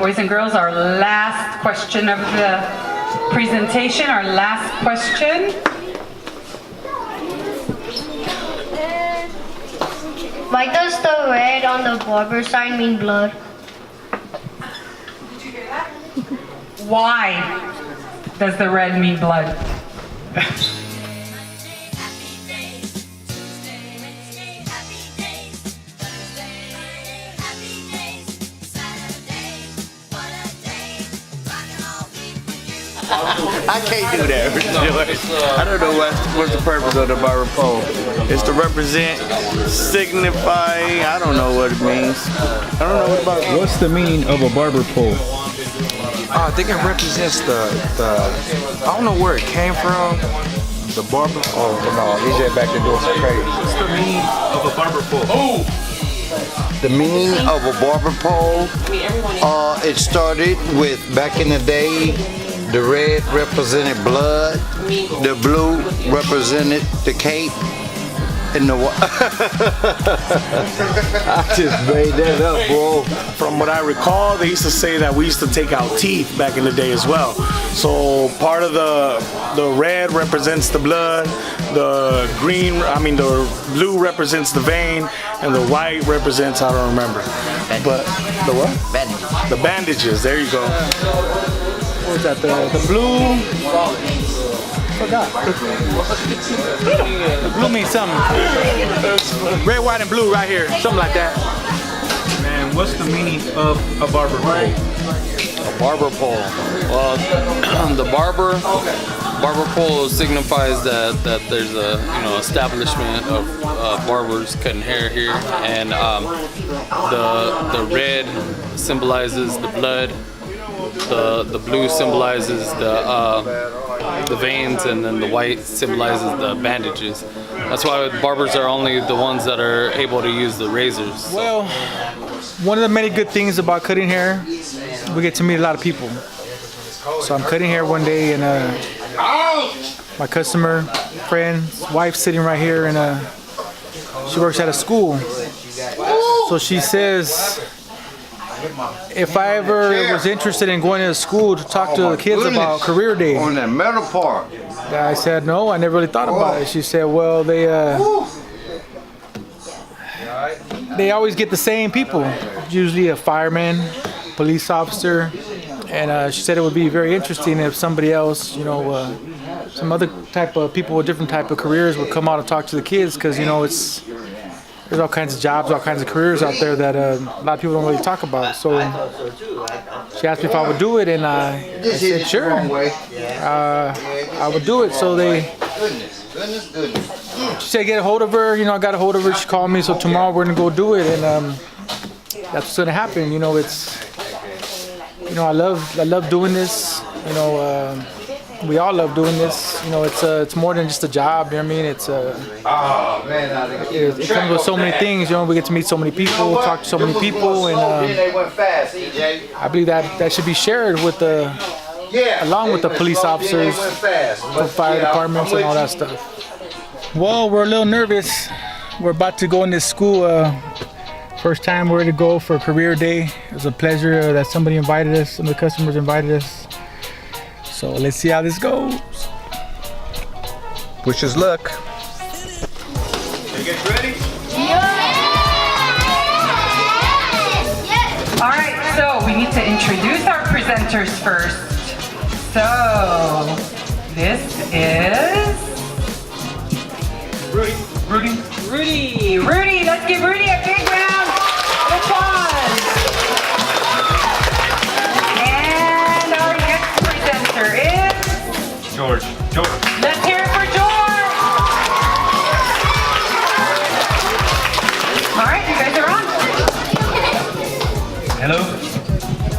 Boys and girls, our last question of the presentation, our last question. Why does the red on the barber sign mean blood? Why does the red mean blood? I can't do that. I don't know what's the purpose of the barberpole. It's to represent, signify. I don't know what it means. I don't know what about. What's the meaning of a barberpole? I think it represents the I don't know where it came from. The barber. Oh no, he's just back there doing some crazy. What's the meaning of a barberpole? Oh! The meaning of a barberpole, it started with, back in the day, the red represented blood, the blue represented the cape, and the I just made that up, bro. From what I recall, they used to say that we used to take out teeth back in the day as well. So part of the red represents the blood, the blue represents the vein, and the white represents, I don't remember. Bandages. But the what? Bandages. The bandages, there you go. What was that? The blue? Forgot. Blue means something. Red, white, and blue right here. Something like that. Man, what's the meaning of a barberpole? A barberpole. Well, the barberpole signifies that there's a establishment of barbers cutting hair here, and the red symbolizes the blood. The blue symbolizes the veins, and then the white symbolizes the bandages. That's why barbers are only the ones that are able to use the razors. Well, one of the many good things about cutting hair, we get to meet a lot of people. So I'm cutting hair one day, and my customer, friend's wife sitting right here, and she works at a school. So she says, if I ever was interested in going to school to talk to the kids about career day. On that metal part. I said, no, I never really thought about it. She said, well, they always get the same people, usually a fireman, police officer, and she said it would be very interesting if somebody else, some other type of people with different type of careers would come out and talk to the kids, because there's all kinds of jobs, all kinds of careers out there that a lot of people don't really talk about. So she asked me if I would do it, and I said sure. I would do it. So she said get a hold of her. I got a hold of her. She called me. So tomorrow we're gonna go do it, and that's what's gonna happen. I love doing this. We all love doing this. It's more than just a job. You know what I mean? It comes with so many things. We get to meet so many people, talk to so many people, and I believe that should be shared with along with the police officers, the fire departments, and all that stuff. Well, we're a little nervous. We're about to go in this school. First time we're to go for career day. It was a pleasure that somebody invited us. Some of the customers invited us. So let's see how this goes. Wish us luck. You guys ready? All right, so we need to introduce our presenters first. So this is Rudy. Let's give Rudy a big round of applause. And our next presenter is George. Let's hear it for George. All right, you guys are on. Hello.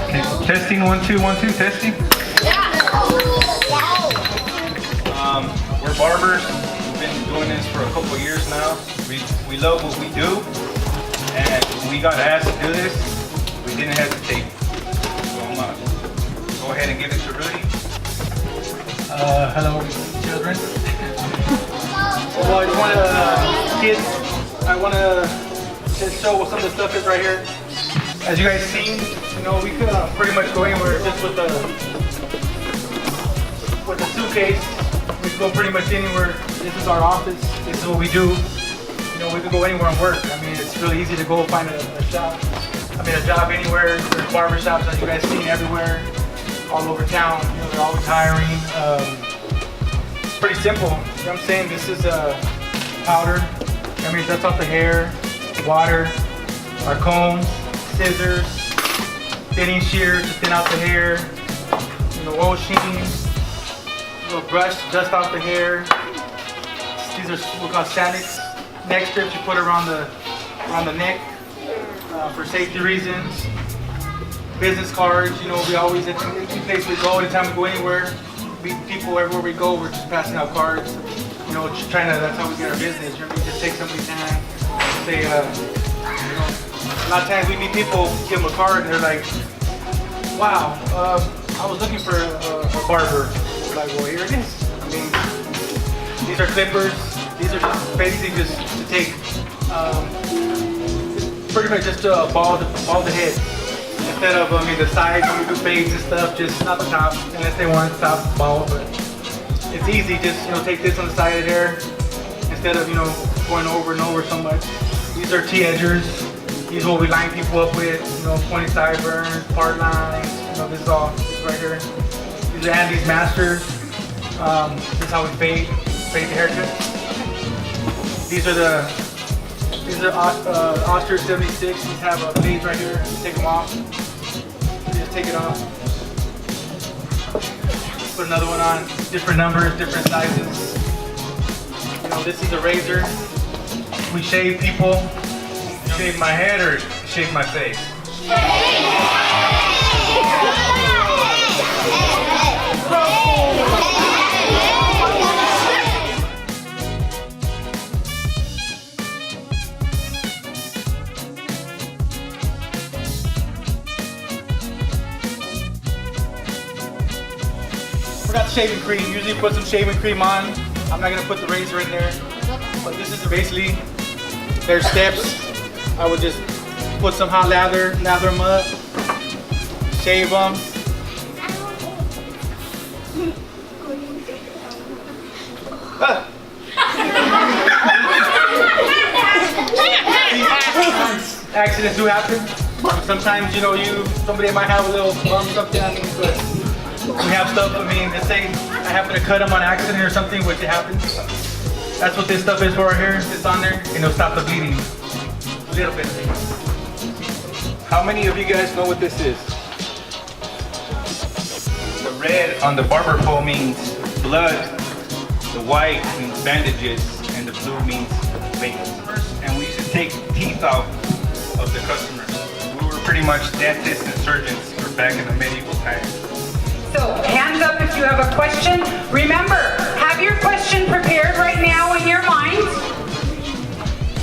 Okay, testing 1 2 1 2 testing. We're barbers. We've been doing this for a couple years now. We love what we do, and when we got asked to do this, we didn't hesitate. So I'm gonna go ahead and give it to Rudy. Hello, children. Well, kids, I want to just show what some of the stuff is right here. As you guys seen, you know, we could pretty much go anywhere just with the suitcase. We can go pretty much anywhere. This is our office. This is what we do. You know, we can go anywhere and work. I mean, it's really easy to go find a shop. I mean, a job anywhere. There's barber shops, as you guys seen, everywhere, all over town. You know, they're always hiring. It's pretty simple. You know what I'm saying? This is powder. I mean, that's off the hair, water, our combs, scissors, thinning shears to thin out the hair, you know, oil sheens, little brush to dust off the hair. These are what we call sanics, neck strips you put around the neck for safety reasons. Business cards, you know, we always, at any place we go, anytime we go anywhere, meet people everywhere we go, we're just passing out cards. You know, just trying to, that's how we get our business. You know, we just take somebody's hand, say, you know, a lot of times we meet people, give them a card, and they're like, wow, I was looking for a barber. We're like, well, here it is. I mean, these are clippers. These are just basically just to take, pretty much just to bald the head. Instead of, I mean, the sides when we do fades and stuff, just not the top, unless they want top bald, but it's easy, just, you know, take this on the side of the hair, instead of, you know, going over and over so much. These are T-edgers. These are what we line people up with, you know, pointy sideburns, part lines, you know, this is all right here. These are Andy's Masters. This is how we fade the haircut. These are Oster 76. These have blades right here. You take them off. You just take it off. Put another one on. Different numbers, different sizes. You know, this is a razor. We shave people. Shave my head or shave my face? Forgot the shaving cream. Usually put some shaving cream on. I'm not gonna put the razor in there. But this is basically their steps. I would just put some hot lather them up, shave them. Accidents do happen. Sometimes, you know, somebody might have a little bump, something happens, but we have stuff, I mean, let's say I happen to cut them on accident or something, which it happens. That's what this stuff is for right here. It's on there, and it'll stop the bleeding. A little bit. How many of you guys know what this is? The red on the barberpole means blood, the white means bandages, and the blue means veins. And we used to take teeth out of the customers. We were pretty much dentists and surgeons back in the medieval times. So hands up if you have a question. Remember, have your question prepared right now in your mind.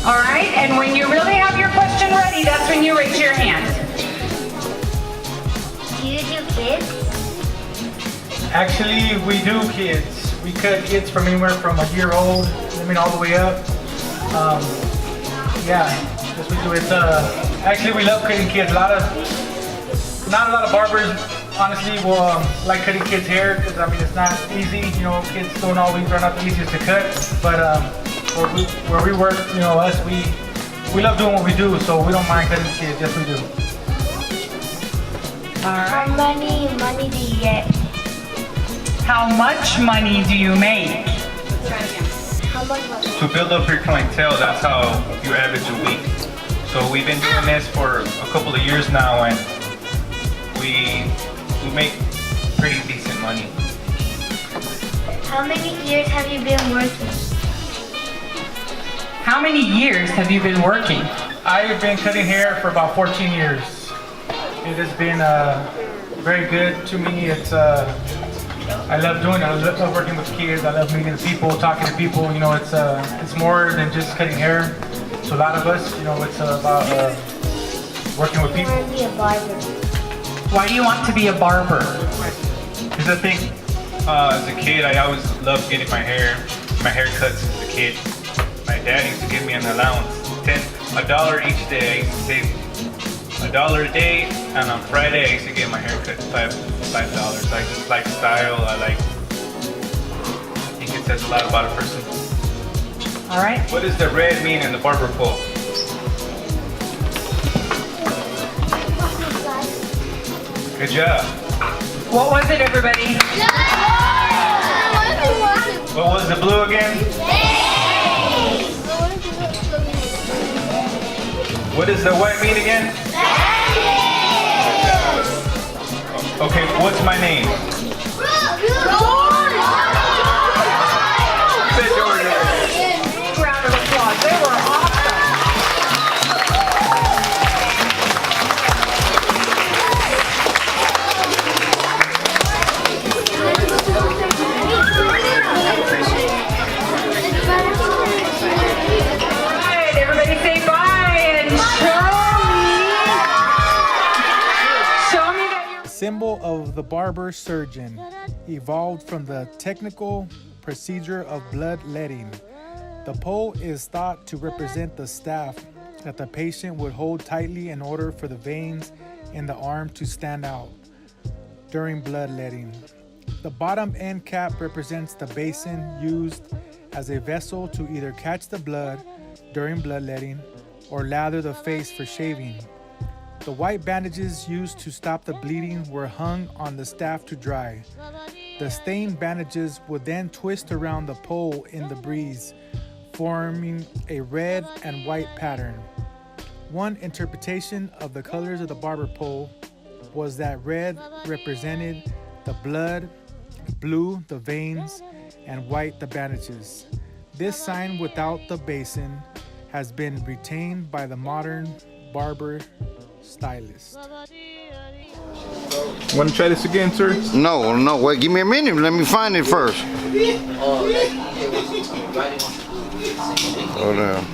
All right, and when you really have your question ready, that's when you raise your hand. Do you do kids? Actually, we do kids. We cut kids from anywhere from a year old, I mean, all the way up. Yeah, yes, we do. It's actually, we love cutting kids. Not a lot of barbers, honestly, will like cutting kids' hair because I mean it's not easy. You know, kids don't always are not the easiest to cut. But where we work, you know, we love doing what we do, so we don't mind cutting kids. Yes, we do. All right. How many money do you get? How much money do you make? How much money? To build up your clientele, that's how you average a week. So we've been doing this for a couple of years now, and we make pretty decent money. How many years have you been working? How many years have you been working? I've been cutting hair for about 14 years. It has been very good to me. It's I love doing it. I love working with kids. I love meeting people, talking to people. You know, it's more than just cutting hair. To a lot of us, you know, it's about working with people. I want to be a barber. Why do you want to be a barber? Because I think as a kid, I always loved getting my hair cut since a kid. My dad used to give me an allowance, $1 each day. I used to save $1 a day, and on Friday I used to get my hair cut $5. I just like style. I think it says a lot about a person. All right. What does the red mean in the barber pole? Good job. What was it, everybody? What was the blue again? What does the white mean again? Okay, what's my name? Say Jorge. Big round of applause. They were awesome. All right, everybody say bye and show me that you're... Symbol of the barber surgeon evolved from the technical procedure of bloodletting. The pole is thought to represent the staff that the patient would hold tightly in order for the veins in the arm to stand out during bloodletting. The bottom end cap represents the basin used as a vessel to either catch the blood during bloodletting or lather the face for shaving. The white bandages used to stop the bleeding were hung on the staff to dry. The stained bandages would then twist around the pole in the breeze, forming a red and white pattern. One interpretation of the colors of the barber pole was that red represented the blood, blue the veins, and white the bandages. This sign without the basin has been retained by the modern barber stylist. Want to try this again, sir? No, wait, give me a minute. Let me find it first. Hold on.